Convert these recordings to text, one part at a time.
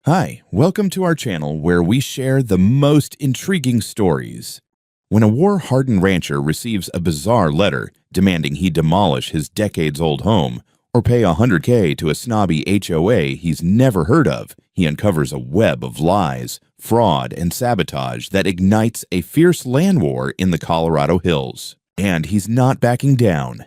Hi, welcome to our channel where we share the most intriguing stories. When a war-hardened rancher receives a bizarre letter demanding he demolish his decades-old home or pay $100K to a snobby HOA he's never heard of, he uncovers a web of lies, fraud, and sabotage that ignites a fierce land war in the Colorado hills. And he's not backing down.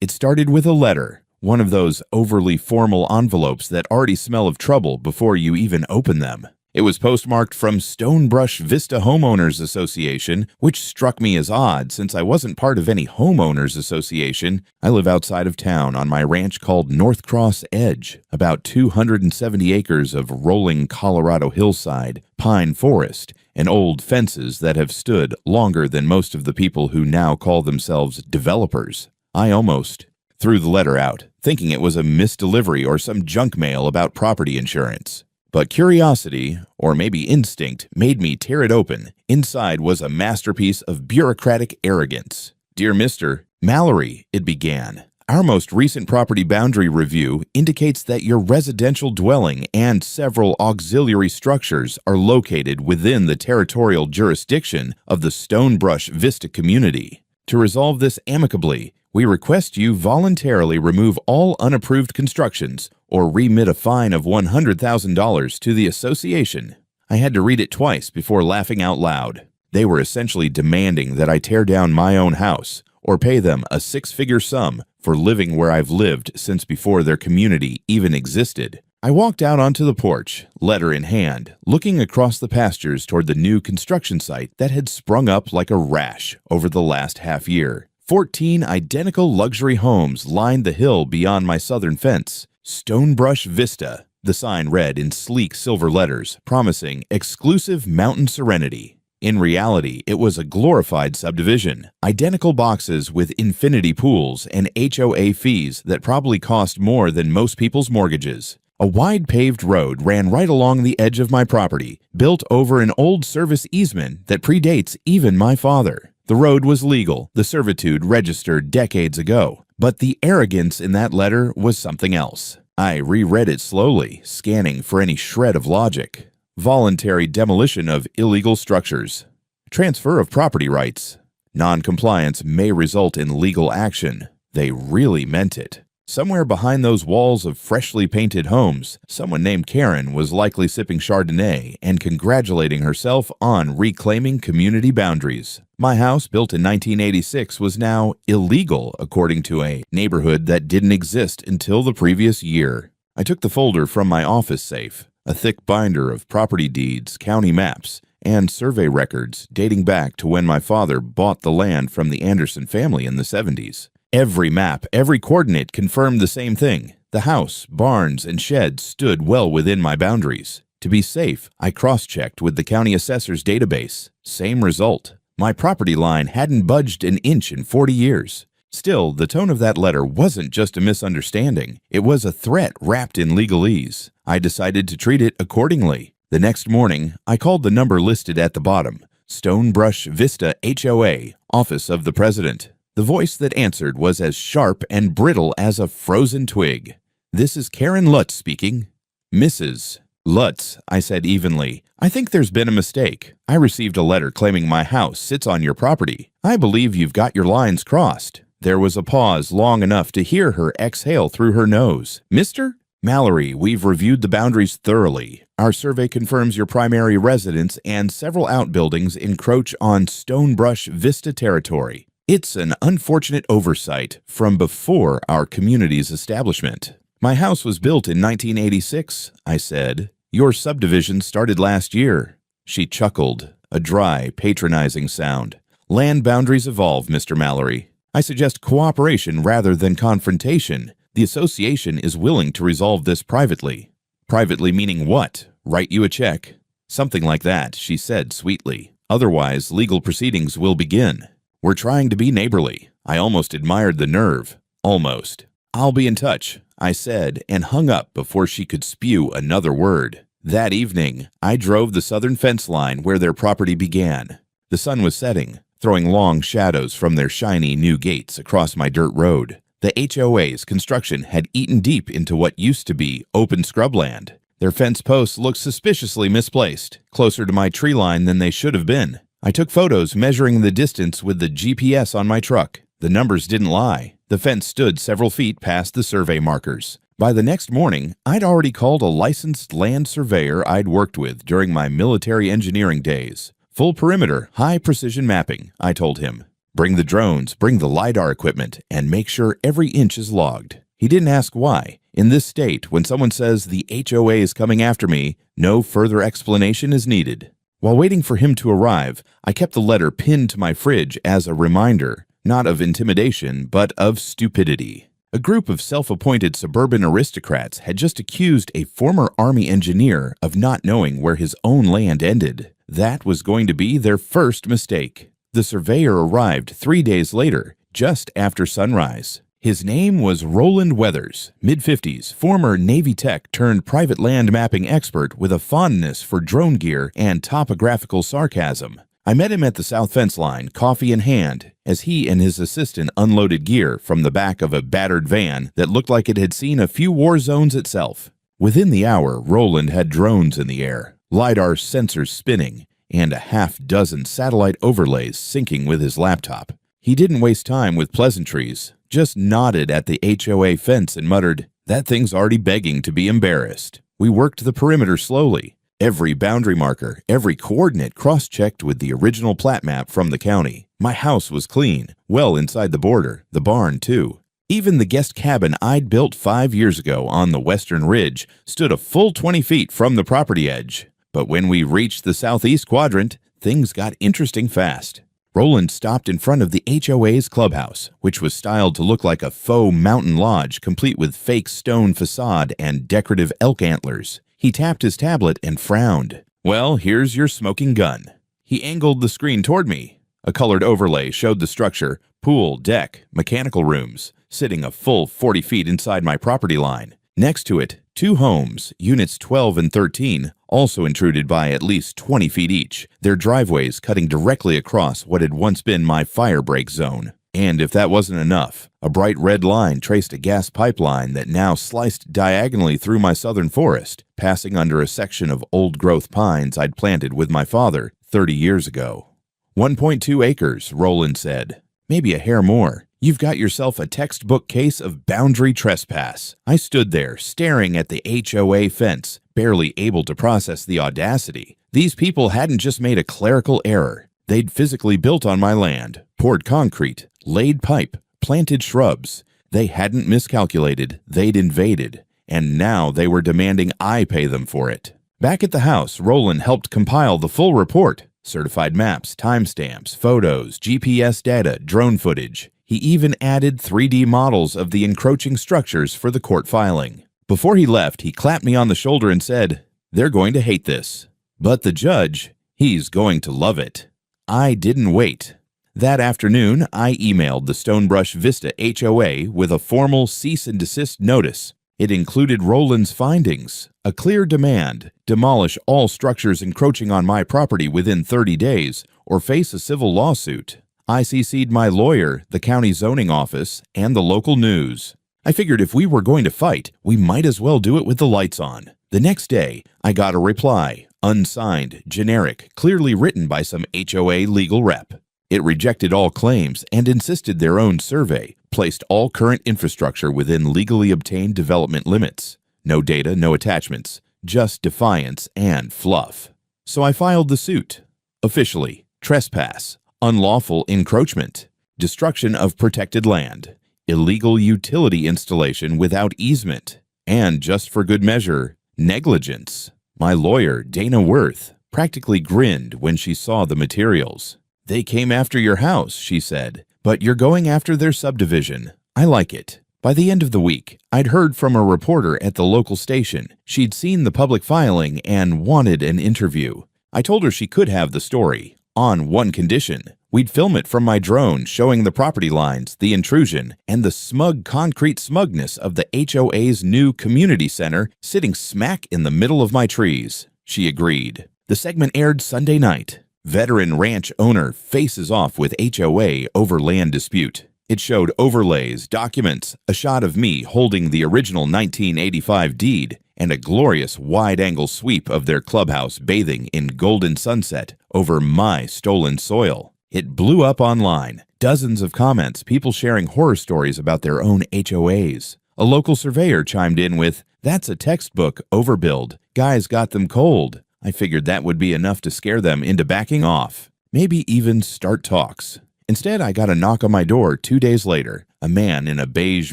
It started with a letter. One of those overly formal envelopes that already smell of trouble before you even open them. It was postmarked from Stonebrush Vista Homeowners Association, which struck me as odd since I wasn't part of any homeowners association. I live outside of town on my ranch called North Cross Edge, about 270 acres of rolling Colorado hillside, pine forest, and old fences that have stood longer than most of the people who now call themselves developers. I almost threw the letter out, thinking it was a misdelivery or some junk mail about property insurance. But curiosity, or maybe instinct, made me tear it open. Inside was a masterpiece of bureaucratic arrogance. "Dear Mr. Mallory," it began, "our most recent property boundary review indicates that your residential dwelling and several auxiliary structures are located within the territorial jurisdiction of the Stonebrush Vista community. To resolve this amicably, we request you voluntarily remove all unapproved constructions or remit a fine of $100,000 to the association." I had to read it twice before laughing out loud. They were essentially demanding that I tear down my own house or pay them a six-figure sum for living where I've lived since before their community even existed. I walked out onto the porch, letter in hand, looking across the pastures toward the new construction site that had sprung up like a rash over the last half year. 14 identical luxury homes lined the hill beyond my southern fence. Stonebrush Vista, the sign read in sleek silver letters, promising exclusive mountain serenity. In reality, it was a glorified subdivision, identical boxes with infinity pools and HOA fees that probably cost more than most people's mortgages. A wide paved road ran right along the edge of my property, built over an old service easement that predates even my father. The road was legal, the servitude registered decades ago, but the arrogance in that letter was something else. I reread it slowly, scanning for any shred of logic. Voluntary demolition of illegal structures. Transfer of property rights. Non-compliance may result in legal action. They really meant it. Somewhere behind those walls of freshly painted homes, someone named Karen was likely sipping Chardonnay and congratulating herself on reclaiming community boundaries. My house, built in 1986, was now illegal according to a neighborhood that didn't exist until the previous year. I took the folder from my office safe, a thick binder of property deeds, county maps, and survey records dating back to when my father bought the land from the Anderson family in the 70s. Every map, every coordinate confirmed the same thing. The house, barns, and sheds stood well within my boundaries. To be safe, I cross-checked with the county assessor's database. Same result. My property line hadn't budged an inch in 40 years. Still, the tone of that letter wasn't just a misunderstanding. It was a threat wrapped in legalese. I decided to treat it accordingly. The next morning, I called the number listed at the bottom, Stonebrush Vista HOA, Office of the President. The voice that answered was as sharp and brittle as a frozen twig. "This is Karen Lutz speaking." "Mrs. Lutz," I said evenly, "I think there's been a mistake. I received a letter claiming my house sits on your property. I believe you've got your lines crossed." There was a pause long enough to hear her exhale through her nose. "Mr. Mallory, we've reviewed the boundaries thoroughly. Our survey confirms your primary residence and several outbuildings encroach on Stonebrush Vista territory. It's an unfortunate oversight from before our community's establishment." "My house was built in 1986, I said. "Your subdivision started last year." She chuckled, a dry, patronizing sound. "Land boundaries evolve, Mr. Mallory. I suggest cooperation rather than confrontation. The association is willing to resolve this privately." "Privately meaning what? Write you a check?" "Something like that," she said sweetly. "Otherwise, legal proceedings will begin. We're trying to be neighborly." I almost admired the nerve. Almost. "I'll be in touch," I said, and hung up before she could spew another word. That evening, I drove the southern fence line where their property began. The sun was setting, throwing long shadows from their shiny new gates across my dirt road. The HOA's construction had eaten deep into what used to be open scrubland. Their fence posts looked suspiciously misplaced, closer to my tree line than they should have been. I took photos measuring the distance with the GPS on my truck. The numbers didn't lie. The fence stood several feet past the survey markers. By the next morning, I'd already called a licensed land surveyor I'd worked with during my military engineering days. Full perimeter, high-precision mapping, I told him. Bring the drones, bring the LiDAR equipment, and make sure every inch is logged. He didn't ask why. In this state, when someone says the HOA is coming after me, no further explanation is needed. While waiting for him to arrive, I kept the letter pinned to my fridge as a reminder, not of intimidation, but of stupidity. A group of self-appointed suburban aristocrats had just accused a former Army engineer of not knowing where his own land ended. That was going to be their first mistake. The surveyor arrived 3 days later, just after sunrise. His name was Roland Weathers, mid-50s, former Navy tech turned private land mapping expert with a fondness for drone gear and topographical sarcasm. I met him at the south fence line, coffee in hand, as he and his assistant unloaded gear from the back of a battered van that looked like it had seen a few war zones itself. Within the hour, Roland had drones in the air, LiDAR sensors spinning, and a half-dozen satellite overlays syncing with his laptop. He didn't waste time with pleasantries, just nodded at the HOA fence and muttered, "That thing's already begging to be embarrassed." We worked the perimeter slowly. Every boundary marker, every coordinate cross-checked with the original plat map from the county. My house was clean, well inside the border, the barn too. Even the guest cabin I'd built 5 years ago on the western ridge stood a full 20 feet from the property edge. But when we reached the southeast quadrant, things got interesting fast. Roland stopped in front of the HOA's clubhouse, which was styled to look like a faux mountain lodge complete with fake stone facade and decorative elk antlers. He tapped his tablet and frowned. "Well, here's your smoking gun." He angled the screen toward me. A colored overlay showed the structure, pool, deck, mechanical rooms, sitting a full 40 feet inside my property line. Next to it, 2 homes, units 12 and 13, also intruded by at least 20 feet each, their driveways cutting directly across what had once been my fire break zone. And if that wasn't enough, a bright red line traced a gas pipeline that now sliced diagonally through my southern forest, passing under a section of old-growth pines I'd planted with my father 30 years ago. 1.2 acres, Roland said. Maybe a hair more. You've got yourself a textbook case of boundary trespass. I stood there, staring at the HOA fence, barely able to process the audacity. These people hadn't just made a clerical error. They'd physically built on my land, poured concrete, laid pipe, planted shrubs. They hadn't miscalculated, they'd invaded, and now they were demanding I pay them for it. Back at the house, Roland helped compile the full report. Certified maps, timestamps, photos, GPS data, drone footage. He even added 3D models of the encroaching structures for the court filing. Before he left, he clapped me on the shoulder and said, "They're going to hate this. But the judge, he's going to love it." I didn't wait. That afternoon, I emailed the Stonebrush Vista HOA with a formal cease and desist notice. It included Roland's findings, a clear demand, demolish all structures encroaching on my property within 30 days or face a civil lawsuit. I CC'd my lawyer, the county zoning office, and the local news. I figured if we were going to fight, we might as well do it with the lights on. The next day, I got a reply, unsigned, generic, clearly written by some HOA legal rep. It rejected all claims and insisted their own survey placed all current infrastructure within legally obtained development limits. No data, no attachments, just defiance and fluff. So I filed the suit. Officially, trespass, unlawful encroachment, destruction of protected land, illegal utility installation without easement, and just for good measure, negligence. My lawyer, Dana Worth, practically grinned when she saw the materials. "They came after your house," she said, "but you're going after their subdivision. I like it." By the end of the week, I'd heard from a reporter at the local station. She'd seen the public filing and wanted an interview. I told her she could have the story, on one condition. We'd film it from my drone showing the property lines, the intrusion, and the smug concrete smugness of the HOA's new community center sitting smack in the middle of my trees. She agreed. The segment aired Sunday night. Veteran ranch owner faces off with HOA over land dispute. It showed overlays, documents, a shot of me holding the original 1985 deed, and a glorious wide-angle sweep of their clubhouse bathing in golden sunset over my stolen soil. It blew up online. Dozens of comments, people sharing horror stories about their own HOAs. A local surveyor chimed in with, "That's a textbook overbuild. Guys got them cold." I figured that would be enough to scare them into backing off. Maybe even start talks. Instead, I got a knock on my door 2 days later. A man in a beige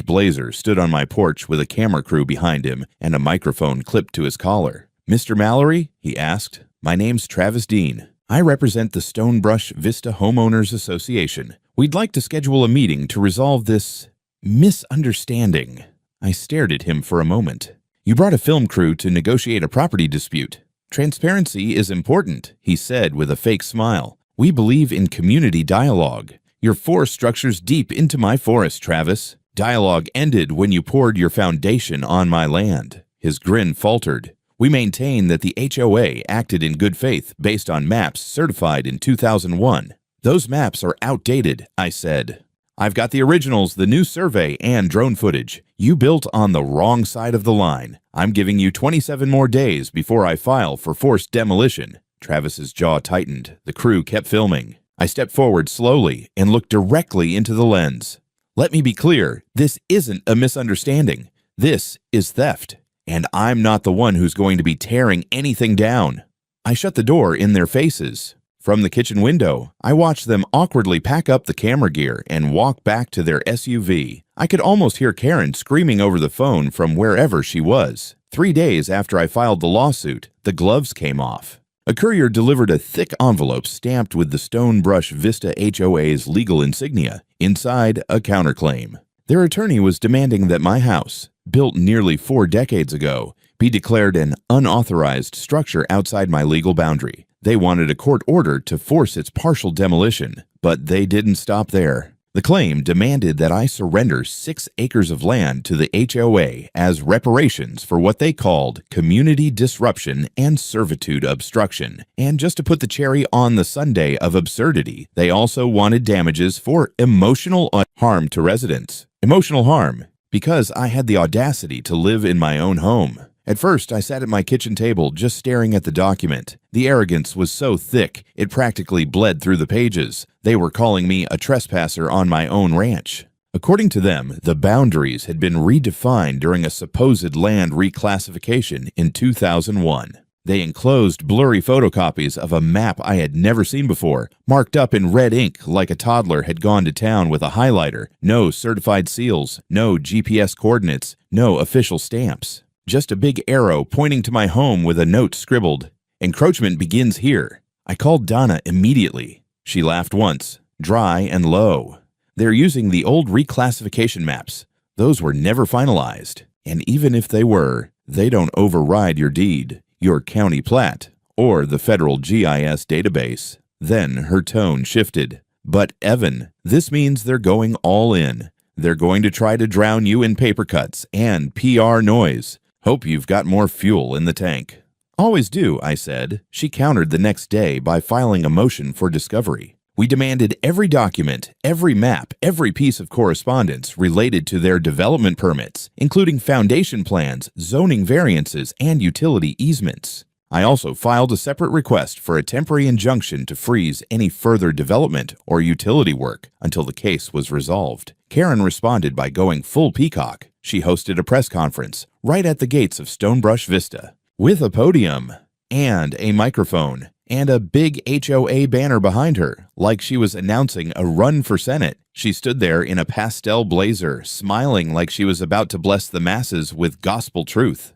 blazer stood on my porch with a camera crew behind him and a microphone clipped to his collar. "Mr. Mallory?" he asked. "My name's Travis Dean. I represent the Stonebrush Vista Homeowners Association. We'd like to schedule a meeting to resolve this misunderstanding." I stared at him for a moment. "You brought a film crew to negotiate a property dispute. Transparency is important," he said with a fake smile. "We believe in community dialogue. Your forest structures deep into my forest, Travis. Dialogue ended when you poured your foundation on my land." His grin faltered. "We maintain that the HOA acted in good faith based on maps certified in 2001. "Those maps are outdated," I said. "I've got the originals, the new survey, and drone footage. You built on the wrong side of the line. I'm giving you 27 more days before I file for forced demolition." Travis's jaw tightened. The crew kept filming. I stepped forward slowly and looked directly into the lens. "Let me be clear, this isn't a misunderstanding. This is theft. And I'm not the one who's going to be tearing anything down." I shut the door in their faces. From the kitchen window, I watched them awkwardly pack up the camera gear and walk back to their SUV. I could almost hear Karen screaming over the phone from wherever she was. 3 days after I filed the lawsuit, the gloves came off. A courier delivered a thick envelope stamped with the Stonebrush Vista HOA's legal insignia. Inside, a counterclaim. Their attorney was demanding that my house, built nearly 4 decades ago, be declared an unauthorized structure outside my legal boundary. They wanted a court order to force its partial demolition, but they didn't stop there. The claim demanded that I surrender 6 acres of land to the HOA as reparations for what they called community disruption and servitude obstruction. And just to put the cherry on the sundae of absurdity, they also wanted damages for emotional harm to residents. Emotional harm, because I had the audacity to live in my own home. At first, I sat at my kitchen table just staring at the document. The arrogance was so thick, it practically bled through the pages. They were calling me a trespasser on my own ranch. According to them, the boundaries had been redefined during a supposed land reclassification in 2001. They enclosed blurry photocopies of a map I had never seen before, marked up in red ink like a toddler had gone to town with a highlighter. No certified seals, no GPS coordinates, no official stamps. Just a big arrow pointing to my home with a note scribbled, "Encroachment begins here." I called Donna immediately. She laughed once, dry and low. "They're using the old reclassification maps. Those were never finalized. And even if they were, they don't override your deed, your county plat, or the federal GIS database." Then her tone shifted. "But Evan, this means they're going all in. They're going to try to drown you in paper cuts and PR noise. Hope you've got more fuel in the tank." "Always do," I said. She countered the next day by filing a motion for discovery. We demanded every document, every map, every piece of correspondence related to their development permits, including foundation plans, zoning variances, and utility easements. I also filed a separate request for a temporary injunction to freeze any further development or utility work until the case was resolved. Karen responded by going full peacock. She hosted a press conference right at the gates of Stonebrush Vista, with a podium and a microphone and a big HOA banner behind her, like she was announcing a run for Senate. She stood there in a pastel blazer, smiling like she was about to bless the masses with gospel truth.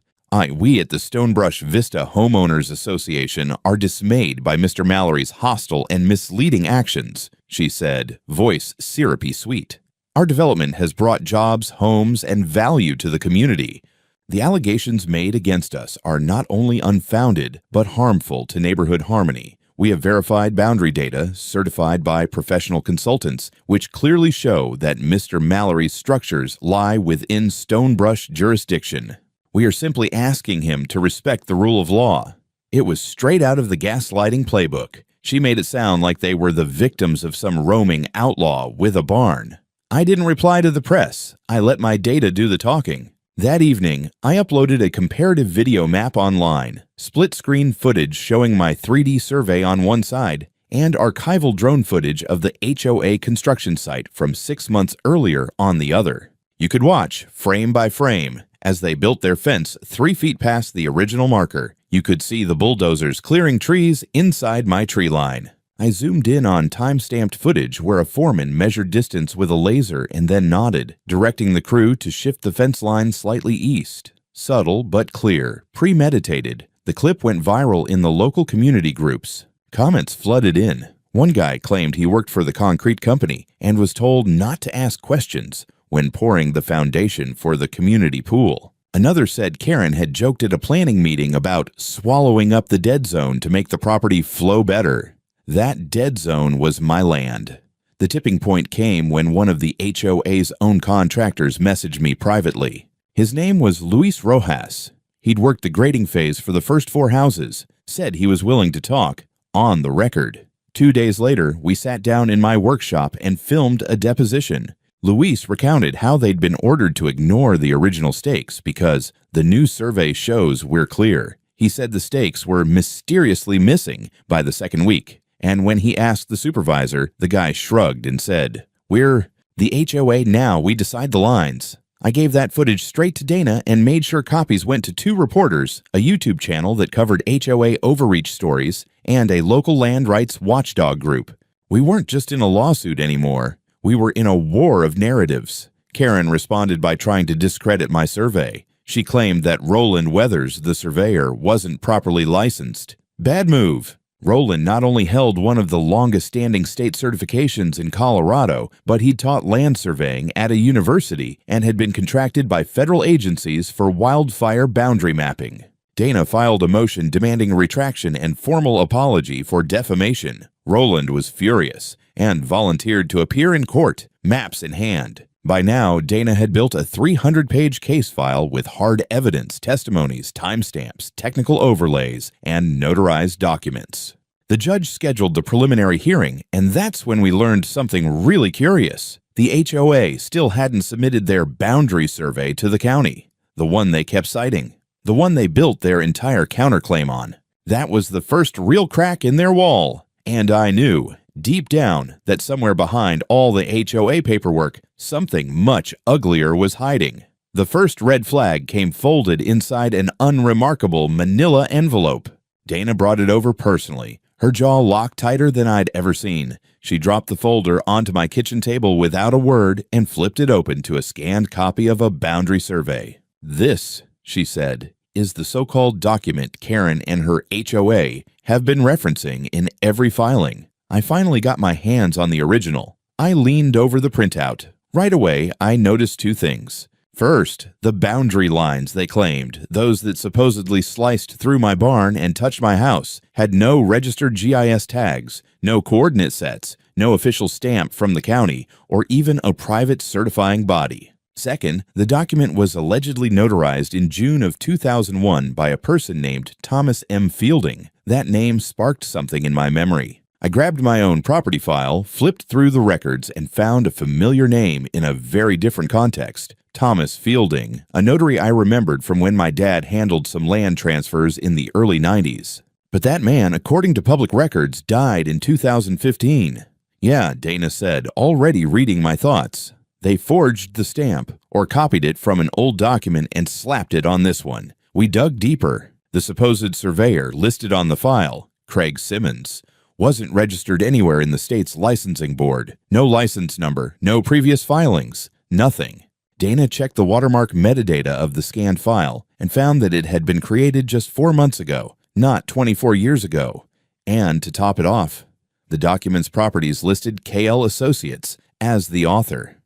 We at the Stonebrush Vista Homeowners Association are dismayed by Mr. Mallory's hostile and misleading actions, she said, voice syrupy sweet. Our development has brought jobs, homes, and value to the community. The allegations made against us are not only unfounded, but harmful to neighborhood harmony. We have verified boundary data, certified by professional consultants, which clearly show that Mr. Mallory's structures lie within Stonebrush jurisdiction. We are simply asking him to respect the rule of law. It was straight out of the gaslighting playbook. She made it sound like they were the victims of some roaming outlaw with a barn. I didn't reply to the press. I let my data do the talking. That evening, I uploaded a comparative video map online, split-screen footage showing my 3D survey on one side, and archival drone footage of the HOA construction site from 6 months earlier on the other. You could watch, frame by frame, as they built their fence 3 feet past the original marker. You could see the bulldozers clearing trees inside my tree line. I zoomed in on time-stamped footage where a foreman measured distance with a laser and then nodded, directing the crew to shift the fence line slightly east. Subtle but clear, premeditated. The clip went viral in the local community groups. Comments flooded in. One guy claimed he worked for the concrete company and was told not to ask questions when pouring the foundation for the community pool. Another said Karen had joked at a planning meeting about swallowing up the dead zone to make the property flow better. That dead zone was my land. The tipping point came when one of the HOA's own contractors messaged me privately. His name was Luis Rojas. He'd worked the grading phase for the first 4 houses, said he was willing to talk, on the record. 2 days later, we sat down in my workshop and filmed a deposition. Luis recounted how they'd been ordered to ignore the original stakes because the new survey shows we're clear. He said the stakes were mysteriously missing by the second week. And when he asked the supervisor, the guy shrugged and said, "We're the HOA now, we decide the lines." I gave that footage straight to Dana and made sure copies went to 2 reporters, a YouTube channel that covered HOA overreach stories, and a local land rights watchdog group. We weren't just in a lawsuit anymore. We were in a war of narratives. Karen responded by trying to discredit my survey. She claimed that Roland Weathers, the surveyor, wasn't properly licensed. Bad move. Roland not only held one of the longest-standing state certifications in Colorado, but he'd taught land surveying at a university and had been contracted by federal agencies for wildfire boundary mapping. Dana filed a motion demanding a retraction and formal apology for defamation. Roland was furious and volunteered to appear in court, maps in hand. By now, Dana had built a 300-page case file with hard evidence, testimonies, timestamps, technical overlays, and notarized documents. The judge scheduled the preliminary hearing, and that's when we learned something really curious. The HOA still hadn't submitted their boundary survey to the county, the one they kept citing, the one they built their entire counterclaim on. That was the first real crack in their wall, and I knew, deep down, that somewhere behind all the HOA paperwork, something much uglier was hiding. The first red flag came folded inside an unremarkable manila envelope. Dana brought it over personally, her jaw locked tighter than I'd ever seen. She dropped the folder onto my kitchen table without a word and flipped it open to a scanned copy of a boundary survey. "This," she said, "is the so-called document Karen and her HOA have been referencing in every filing." I finally got my hands on the original. I leaned over the printout. Right away, I noticed 2 things. First, the boundary lines they claimed, those that supposedly sliced through my barn and touched my house, had no registered GIS tags, no coordinate sets, no official stamp from the county, or even a private certifying body. Second, the document was allegedly notarized in June of 2001 by a person named Thomas M. Fielding. That name sparked something in my memory. I grabbed my own property file, flipped through the records, and found a familiar name in a very different context. Thomas Fielding, a notary I remembered from when my dad handled some land transfers in the early 90s. But that man, according to public records, died in 2015. "Yeah," Dana said, already reading my thoughts. "They forged the stamp, or copied it from an old document and slapped it on this one." We dug deeper. The supposed surveyor listed on the file, Craig Simmons, wasn't registered anywhere in the state's licensing board. No license number, no previous filings, nothing. Dana checked the watermark metadata of the scanned file and found that it had been created just 4 months ago, not 24 years ago. And to top it off, the document's properties listed KL Associates as the author.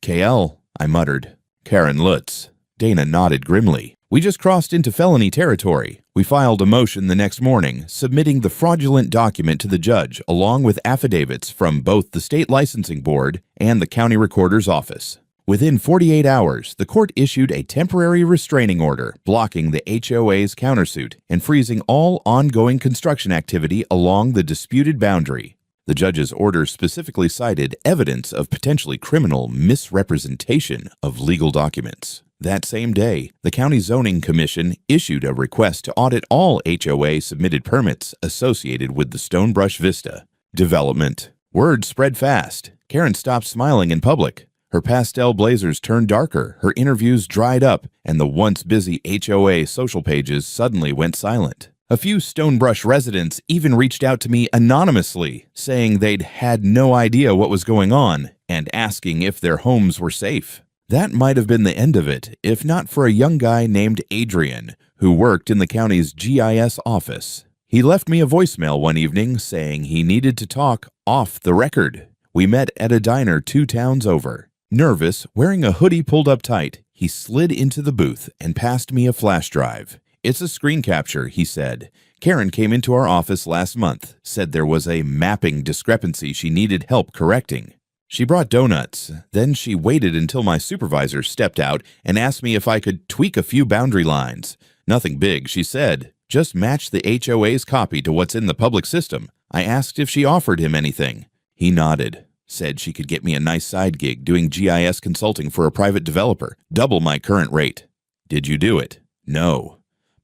"KL," I muttered. "Karen Lutz." Dana nodded grimly. "We just crossed into felony territory." We filed a motion the next morning, submitting the fraudulent document to the judge along with affidavits from both the state licensing board and the county recorder's office. Within 48 hours, the court issued a temporary restraining order blocking the HOA's countersuit and freezing all ongoing construction activity along the disputed boundary. The judge's order specifically cited evidence of potentially criminal misrepresentation of legal documents. That same day, the County Zoning Commission issued a request to audit all HOA submitted permits associated with the Stonebrush Vista development. Word spread fast. Karen stopped smiling in public. Her pastel blazers turned darker, her interviews dried up, and the once busy HOA social pages suddenly went silent. A few Stonebrush residents even reached out to me anonymously, saying they'd had no idea what was going on and asking if their homes were safe. That might have been the end of it, if not for a young guy named Adrian, who worked in the county's GIS office. He left me a voicemail one evening saying he needed to talk off the record. We met at a diner 2 towns over. Nervous, wearing a hoodie pulled up tight, he slid into the booth and passed me a flash drive. "It's a screen capture," he said. "Karen came into our office last month, said there was a mapping discrepancy she needed help correcting. She brought donuts. Then she waited until my supervisor stepped out and asked me if I could tweak a few boundary lines. Nothing big, she said. Just match the HOA's copy to what's in the public system. I asked if she offered him anything. He nodded. Said she could get me a nice side gig doing GIS consulting for a private developer, double my current rate." "Did you do it?" "No.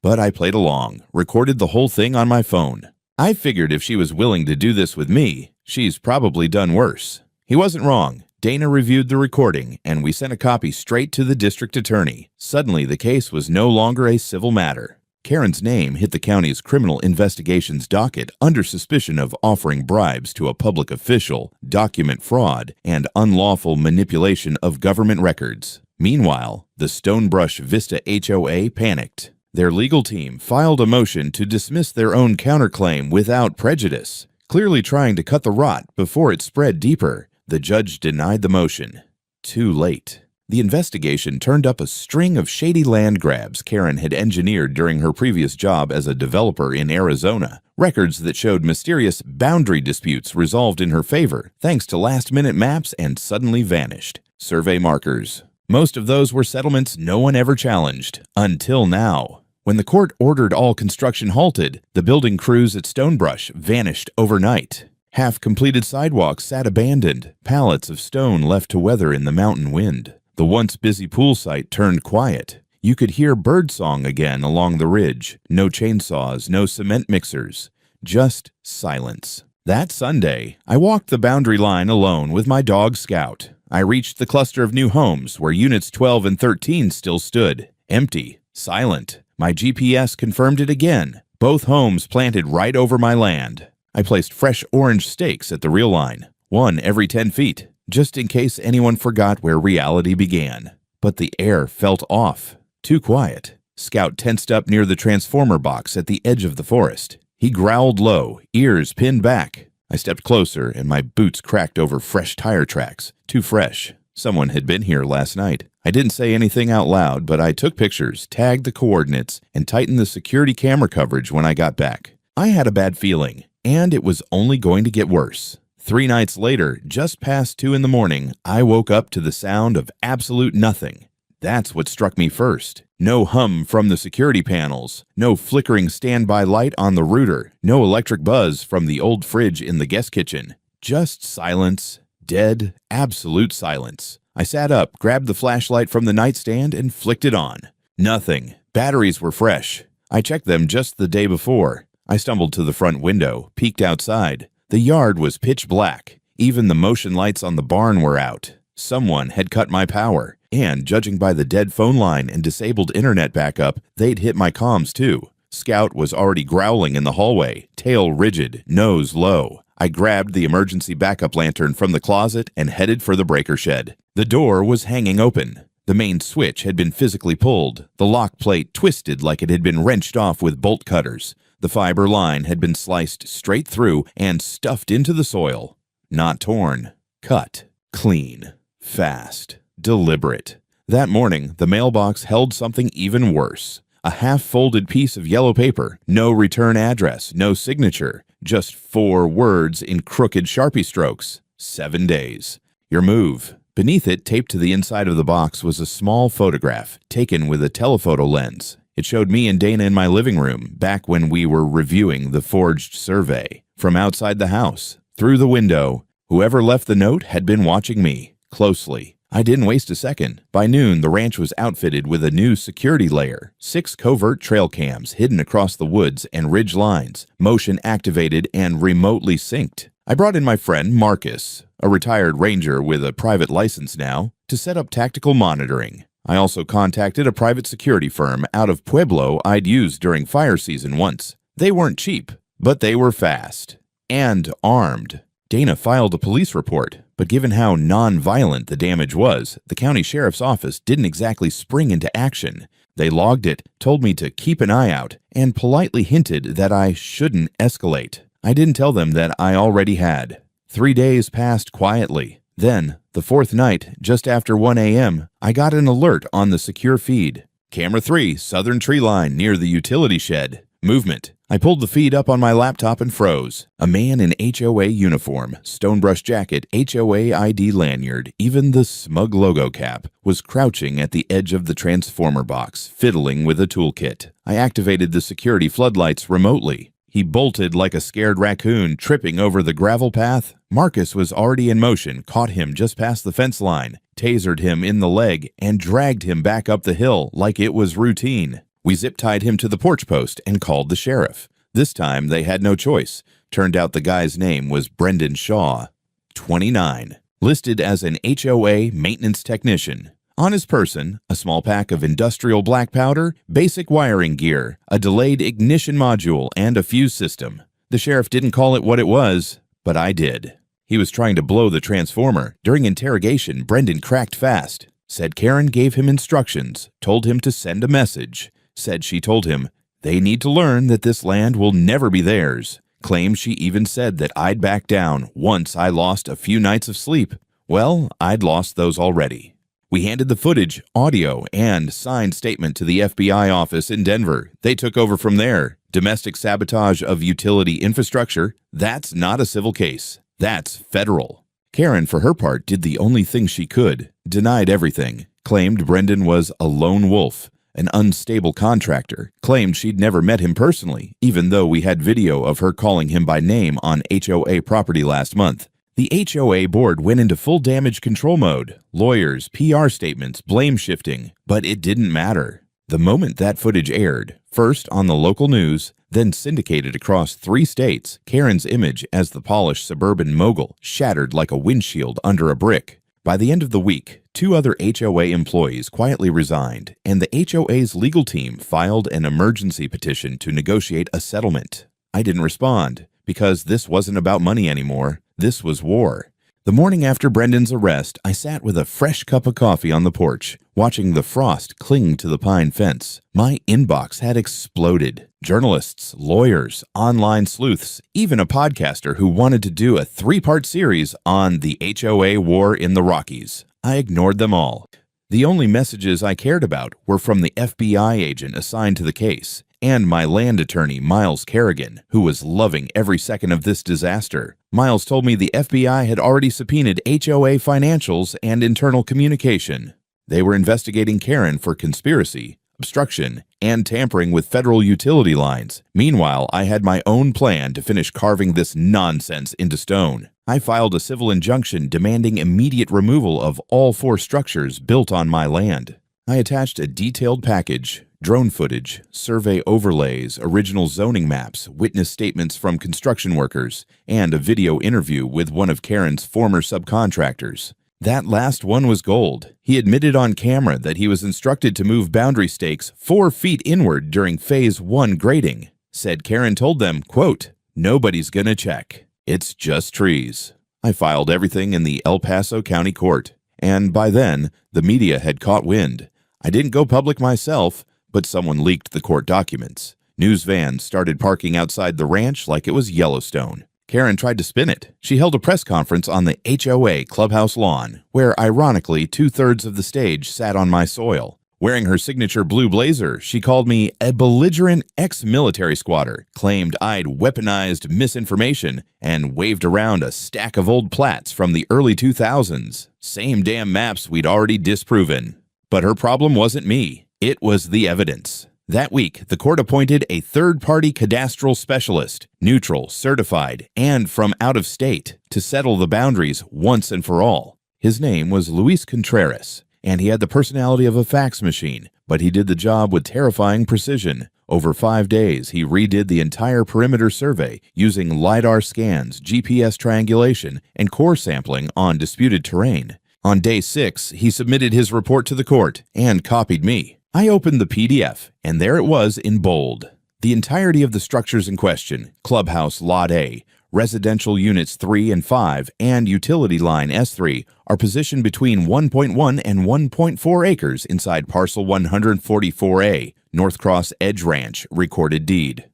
But I played along, recorded the whole thing on my phone. I figured if she was willing to do this with me, she's probably done worse." He wasn't wrong. Dana reviewed the recording, and we sent a copy straight to the district attorney. Suddenly, the case was no longer a civil matter. Karen's name hit the county's criminal investigations docket under suspicion of offering bribes to a public official, document fraud, and unlawful manipulation of government records. Meanwhile, the Stonebrush Vista HOA panicked. Their legal team filed a motion to dismiss their own counterclaim without prejudice, clearly trying to cut the rot before it spread deeper. The judge denied the motion. Too late. The investigation turned up a string of shady land grabs Karen had engineered during her previous job as a developer in Arizona, records that showed mysterious boundary disputes resolved in her favor thanks to last-minute maps and suddenly vanished survey markers. Most of those were settlements no one ever challenged, until now. When the court ordered all construction halted, the building crews at Stonebrush vanished overnight. Half-completed sidewalks sat abandoned, pallets of stone left to weather in the mountain wind. The once busy pool site turned quiet. You could hear birdsong again along the ridge. No chainsaws, no cement mixers. Just silence. That Sunday, I walked the boundary line alone with my dog Scout. I reached the cluster of new homes where units 12 and 13 still stood. Empty. Silent. My GPS confirmed it again. Both homes planted right over my land. I placed fresh orange stakes at the real line, one every 10 feet, just in case anyone forgot where reality began. But the air felt off. Too quiet. Scout tensed up near the transformer box at the edge of the forest. He growled low, ears pinned back. I stepped closer, and my boots cracked over fresh tire tracks. Too fresh. Someone had been here last night. I didn't say anything out loud, but I took pictures, tagged the coordinates, and tightened the security camera coverage when I got back. I had a bad feeling, and it was only going to get worse. 3 nights later, just past 2 in the morning, I woke up to the sound of absolute nothing. That's what struck me first. No hum from the security panels, no flickering standby light on the router, no electric buzz from the old fridge in the guest kitchen. Just silence. Dead, absolute silence. I sat up, grabbed the flashlight from the nightstand, and flicked it on. Nothing. Batteries were fresh. I checked them just the day before. I stumbled to the front window, peeked outside. The yard was pitch black. Even the motion lights on the barn were out. Someone had cut my power, and judging by the dead phone line and disabled internet backup, they'd hit my comms too. Scout was already growling in the hallway, tail rigid, nose low. I grabbed the emergency backup lantern from the closet and headed for the breaker shed. The door was hanging open. The main switch had been physically pulled, the lock plate twisted like it had been wrenched off with bolt cutters. The fiber line had been sliced straight through and stuffed into the soil. Not torn. Cut. Clean. Fast. Deliberate. That morning, the mailbox held something even worse. A half-folded piece of yellow paper. No return address. No signature. Just 4 words in crooked Sharpie strokes. 7 days. Your move. Beneath it, taped to the inside of the box, was a small photograph, taken with a telephoto lens. It showed me and Dana in my living room, back when we were reviewing the forged survey. From outside the house, through the window, whoever left the note had been watching me, closely. I didn't waste a second. By noon, the ranch was outfitted with a new security layer, 6 covert trail cams hidden across the woods and ridge lines, motion activated and remotely synced. I brought in my friend Marcus, a retired ranger with a private license now, to set up tactical monitoring. I also contacted a private security firm out of Pueblo I'd used during fire season once. They weren't cheap, but they were fast. And armed. Dana filed a police report, but given how non-violent the damage was, the county sheriff's office didn't exactly spring into action. They logged it, told me to keep an eye out, and politely hinted that I shouldn't escalate. I didn't tell them that I already had. 3 days passed quietly. Then, the 4th night, just after 1 a.m., I got an alert on the secure feed. Camera 3, southern tree line near the utility shed. Movement. I pulled the feed up on my laptop and froze. A man in HOA uniform, stonebrush jacket, HOA ID lanyard, even the smug logo cap, was crouching at the edge of the transformer box, fiddling with a toolkit. I activated the security floodlights remotely. He bolted like a scared raccoon, tripping over the gravel path. Marcus was already in motion, caught him just past the fence line, tasered him in the leg, and dragged him back up the hill like it was routine. We zip-tied him to the porch post and called the sheriff. This time, they had no choice. Turned out the guy's name was Brendan Shaw, 29, listed as an HOA maintenance technician. On his person, a small pack of industrial black powder, basic wiring gear, a delayed ignition module, and a fuse system. The sheriff didn't call it what it was, but I did. He was trying to blow the transformer. During interrogation, Brendan cracked fast. Said Karen gave him instructions, told him to send a message. Said she told him, they need to learn that this land will never be theirs. Claimed she even said that I'd back down once I lost a few nights of sleep. Well, I'd lost those already. We handed the footage, audio, and signed statement to the FBI office in Denver. They took over from there. Domestic sabotage of utility infrastructure, that's not a civil case. That's federal. Karen, for her part, did the only thing she could. Denied everything. Claimed Brendan was a lone wolf. An unstable contractor, claimed she'd never met him personally, even though we had video of her calling him by name on HOA property last month. The HOA board went into full damage control mode, lawyers, PR statements, blame shifting, but it didn't matter. The moment that footage aired, first on the local news, then syndicated across 3 states, Karen's image as the polished suburban mogul shattered like a windshield under a brick. By the end of the week, 2 other HOA employees quietly resigned, and the HOA's legal team filed an emergency petition to negotiate a settlement. I didn't respond, because this wasn't about money anymore. This was war. The morning after Brendan's arrest, I sat with a fresh cup of coffee on the porch, watching the frost cling to the pine fence. My inbox had exploded. Journalists, lawyers, online sleuths, even a podcaster who wanted to do a 3-part series on the HOA war in the Rockies. I ignored them all. The only messages I cared about were from the FBI agent assigned to the case, and my land attorney, Miles Kerrigan, who was loving every second of this disaster. Miles told me the FBI had already subpoenaed HOA financials and internal communication. They were investigating Karen for conspiracy, obstruction, and tampering with federal utility lines. Meanwhile, I had my own plan to finish carving this nonsense into stone. I filed a civil injunction demanding immediate removal of all 4 structures built on my land. I attached a detailed package, drone footage, survey overlays, original zoning maps, witness statements from construction workers, and a video interview with one of Karen's former subcontractors. That last one was gold. He admitted on camera that he was instructed to move boundary stakes 4 feet inward during Phase 1 grading. Said Karen told them, quote, "Nobody's gonna check. It's just trees." I filed everything in the El Paso County Court, and by then, the media had caught wind. I didn't go public myself, but someone leaked the court documents. News vans started parking outside the ranch like it was Yellowstone. Karen tried to spin it. She held a press conference on the HOA clubhouse lawn, where ironically 2/3 of the stage sat on my soil. Wearing her signature blue blazer, she called me a belligerent ex-military squatter, claimed I'd weaponized misinformation, and waved around a stack of old plats from the early 2000s. Same damn maps we'd already disproven. But her problem wasn't me. It was the evidence. That week, the court appointed a third-party cadastral specialist, neutral, certified, and from out of state, to settle the boundaries once and for all. His name was Luis Contreras, and he had the personality of a fax machine, but he did the job with terrifying precision. Over 5 days, he redid the entire perimeter survey using LiDAR scans, GPS triangulation, and core sampling on disputed terrain. On day 6, he submitted his report to the court and copied me. I opened the PDF, and there it was in bold. The entirety of the structures in question, Clubhouse Lot A, Residential Units 3 and 5, and Utility Line S3, are positioned between 1.1 and 1.4 acres inside Parcel 144A, North Cross Edge Ranch, recorded deed.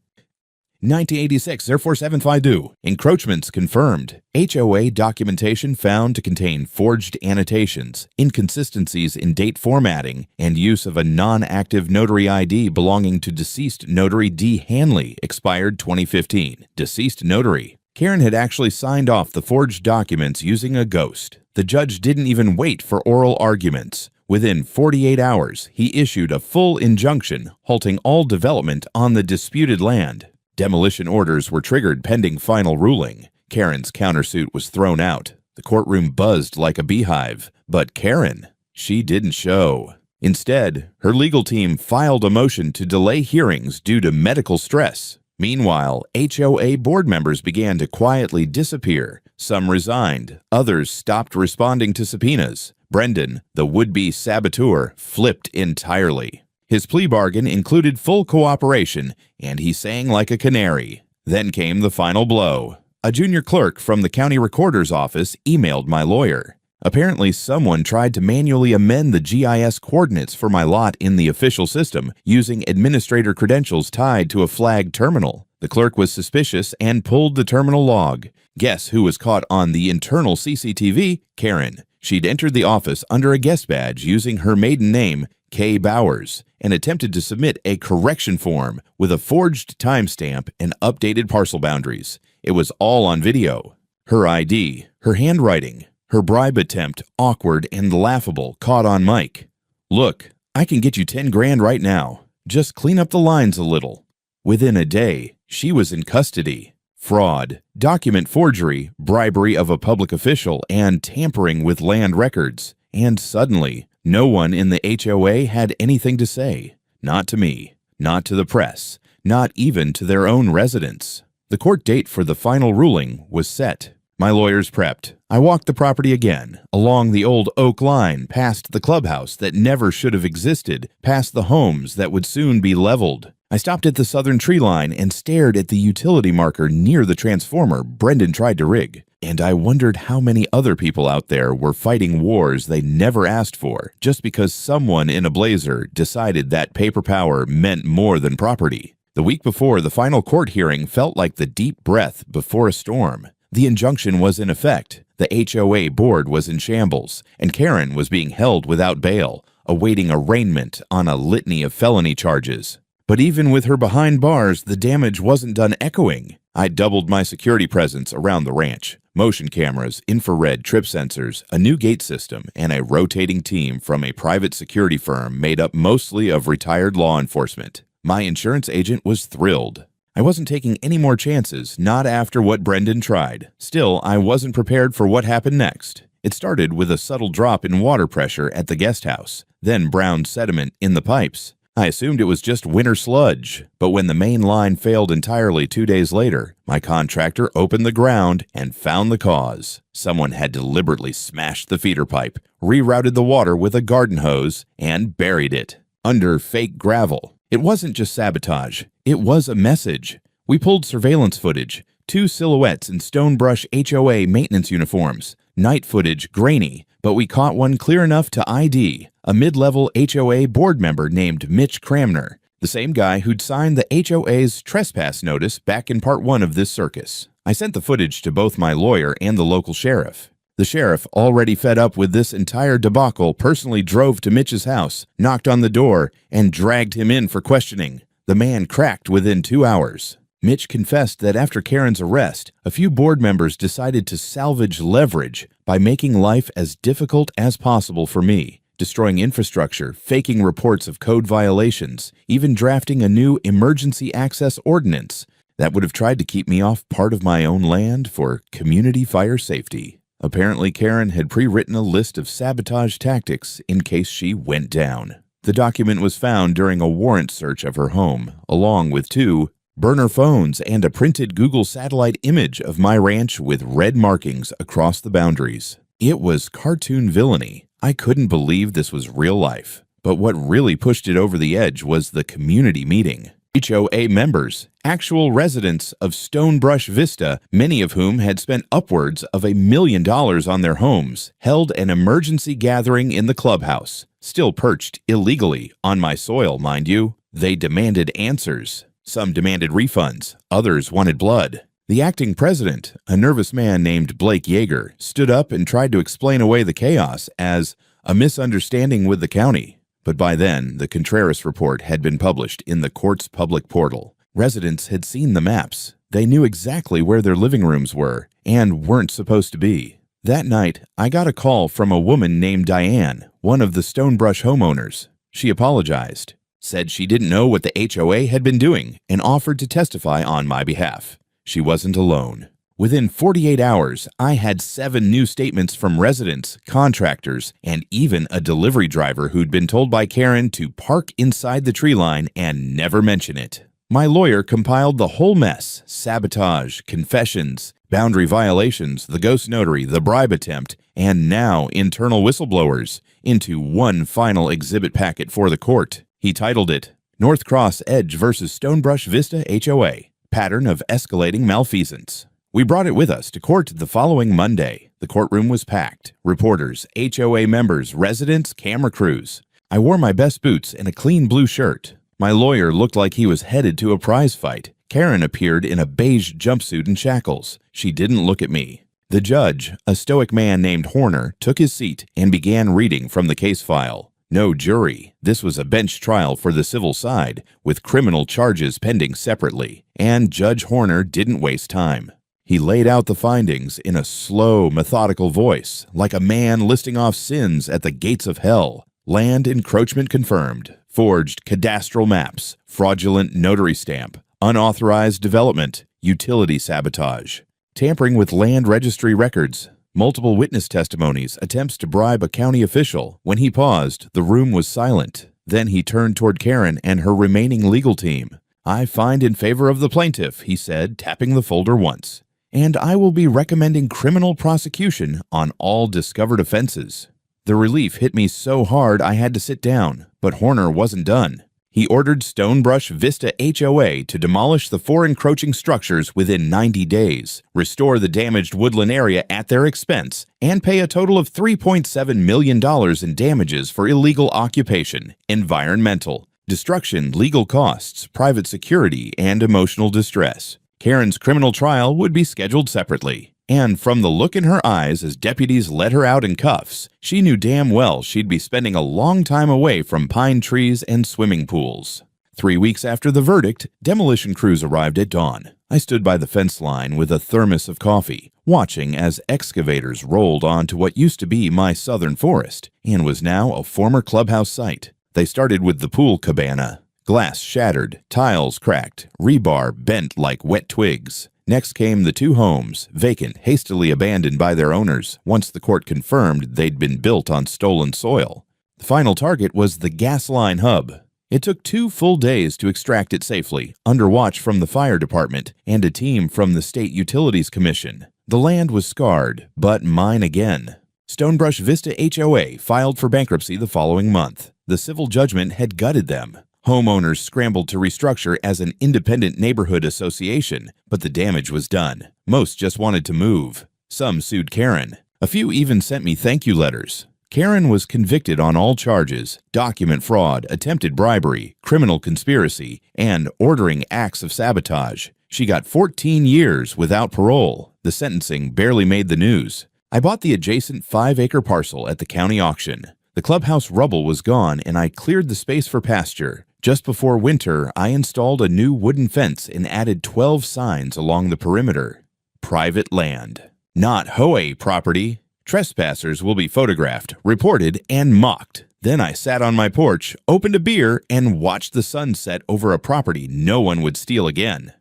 1986 Air 752. Encroachments confirmed. HOA documentation found to contain forged annotations, inconsistencies in date formatting, and use of a non-active notary ID belonging to deceased notary D. Hanley, expired 2015. Deceased notary. Karen had actually signed off the forged documents using a ghost. The judge didn't even wait for oral arguments. Within 48 hours, he issued a full injunction halting all development on the disputed land. Demolition orders were triggered pending final ruling. Karen's countersuit was thrown out. The courtroom buzzed like a beehive. But Karen, she didn't show. Instead, her legal team filed a motion to delay hearings due to medical stress. Meanwhile, HOA board members began to quietly disappear. Some resigned. Others stopped responding to subpoenas. Brendan, the would-be saboteur, flipped entirely. His plea bargain included full cooperation, and he sang like a canary. Then came the final blow. A junior clerk from the county recorder's office emailed my lawyer. Apparently, someone tried to manually amend the GIS coordinates for my lot in the official system using administrator credentials tied to a flagged terminal. The clerk was suspicious and pulled the terminal log. Guess who was caught on the internal CCTV? Karen. She'd entered the office under a guest badge using her maiden name, K. Bowers, and attempted to submit a correction form with a forged timestamp and updated parcel boundaries. It was all on video. Her ID, her handwriting, her bribe attempt, awkward and laughable, caught on mic. Look, I can get you 10 grand right now. Just clean up the lines a little. Within a day, she was in custody. Fraud, document forgery, bribery of a public official, and tampering with land records. And suddenly, no one in the HOA had anything to say. Not to me, not to the press, not even to their own residents. The court date for the final ruling was set. My lawyers prepped. I walked the property again, along the old oak line, past the clubhouse that never should have existed, past the homes that would soon be leveled. I stopped at the southern tree line and stared at the utility marker near the transformer Brendan tried to rig. And I wondered how many other people out there were fighting wars they never asked for just because someone in a blazer decided that paper power meant more than property. The week before, the final court hearing felt like the deep breath before a storm. The injunction was in effect, the HOA board was in shambles, and Karen was being held without bail, awaiting arraignment on a litany of felony charges. But even with her behind bars, the damage wasn't done echoing. I doubled my security presence around the ranch. Motion cameras, infrared trip sensors, a new gate system, and a rotating team from a private security firm made up mostly of retired law enforcement. My insurance agent was thrilled. I wasn't taking any more chances, not after what Brendan tried. Still, I wasn't prepared for what happened next. It started with a subtle drop in water pressure at the guest house, then brown sediment in the pipes. I assumed it was just winter sludge, but when the main line failed entirely 2 days later, my contractor opened the ground and found the cause. Someone had deliberately smashed the feeder pipe, rerouted the water with a garden hose, and buried it under fake gravel. It wasn't just sabotage, it was a message. We pulled surveillance footage, 2 silhouettes in Stonebrush HOA maintenance uniforms, night footage grainy, but we caught one clear enough to ID, a mid-level HOA board member named Mitch Cramner, the same guy who'd signed the HOA's trespass notice back in part 1 of this circus. I sent the footage to both my lawyer and the local sheriff. The sheriff, already fed up with this entire debacle, personally drove to Mitch's house, knocked on the door, and dragged him in for questioning. The man cracked within 2 hours. Mitch confessed that after Karen's arrest, a few board members decided to salvage leverage by making life as difficult as possible for me, destroying infrastructure, faking reports of code violations, even drafting a new emergency access ordinance that would have tried to keep me off part of my own land for community fire safety. Apparently, Karen had pre-written a list of sabotage tactics in case she went down. The document was found during a warrant search of her home, along with 2 burner phones and a printed Google satellite image of my ranch with red markings across the boundaries. It was cartoon villainy. I couldn't believe this was real life. But what really pushed it over the edge was the community meeting. HOA members, actual residents of Stonebrush Vista, many of whom had spent upwards of $1 million on their homes, held an emergency gathering in the clubhouse, still perched illegally on my soil, mind you. They demanded answers. Some demanded refunds. Others wanted blood. The acting president, a nervous man named Blake Yeager, stood up and tried to explain away the chaos as a misunderstanding with the county. But by then, the Contreras report had been published in the court's public portal. Residents had seen the maps. They knew exactly where their living rooms were and weren't supposed to be. That night, I got a call from a woman named Diane, one of the Stonebrush homeowners. She apologized, said she didn't know what the HOA had been doing, and offered to testify on my behalf. She wasn't alone. Within 48 hours, I had 7 new statements from residents, contractors, and even a delivery driver who'd been told by Karen to park inside the tree line and never mention it. My lawyer compiled the whole mess: sabotage, confessions, boundary violations, the ghost notary, the bribe attempt, and now internal whistleblowers into one final exhibit packet for the court. He titled it, North Cross Edge vs. Stonebrush Vista HOA, Pattern of Escalating Malfeasance. We brought it with us to court the following Monday. The courtroom was packed. Reporters, HOA members, residents, camera crews. I wore my best boots and a clean blue shirt. My lawyer looked like he was headed to a prize fight. Karen appeared in a beige jumpsuit and shackles. She didn't look at me. The judge, a stoic man named Horner, took his seat and began reading from the case file. No jury. This was a bench trial for the civil side, with criminal charges pending separately, and Judge Horner didn't waste time. He laid out the findings in a slow, methodical voice, like a man listing off sins at the gates of hell. Land encroachment confirmed, forged cadastral maps, fraudulent notary stamp, unauthorized development, utility sabotage, tampering with land registry records, multiple witness testimonies, attempts to bribe a county official. When he paused, the room was silent. Then he turned toward Karen and her remaining legal team. I find in favor of the plaintiff, he said, tapping the folder once. And I will be recommending criminal prosecution on all discovered offenses. The relief hit me so hard I had to sit down, but Horner wasn't done. He ordered Stonebrush Vista HOA to demolish the 4 encroaching structures within 90 days, restore the damaged woodland area at their expense, and pay a total of $3.7 million in damages for illegal occupation, environmental, destruction, legal costs, private security, and emotional distress. Karen's criminal trial would be scheduled separately, and from the look in her eyes as deputies led her out in cuffs, she knew damn well she'd be spending a long time away from pine trees and swimming pools. 3 weeks after the verdict, demolition crews arrived at dawn. I stood by the fence line with a thermos of coffee, watching as excavators rolled onto what used to be my southern forest and was now a former clubhouse site. They started with the pool cabana. Glass shattered, tiles cracked, rebar bent like wet twigs. Next came the 2 homes, vacant, hastily abandoned by their owners once the court confirmed they'd been built on stolen soil. The final target was the gas line hub. It took 2 full days to extract it safely, under watch from the fire department and a team from the State Utilities Commission. The land was scarred, but mine again. Stonebrush Vista HOA filed for bankruptcy the following month. The civil judgment had gutted them. Homeowners scrambled to restructure as an independent neighborhood association, but the damage was done. Most just wanted to move. Some sued Karen. A few even sent me thank you letters. Karen was convicted on all charges: document fraud, attempted bribery, criminal conspiracy, and ordering acts of sabotage. She got 14 years without parole. The sentencing barely made the news. I bought the adjacent 5-acre parcel at the county auction. The clubhouse rubble was gone, and I cleared the space for pasture. Just before winter, I installed a new wooden fence and added 12 signs along the perimeter. Private land. Not HOA property. Trespassers will be photographed, reported, and mocked. Then I sat on my porch, opened a beer, and watched the sun set over a property no one would steal again.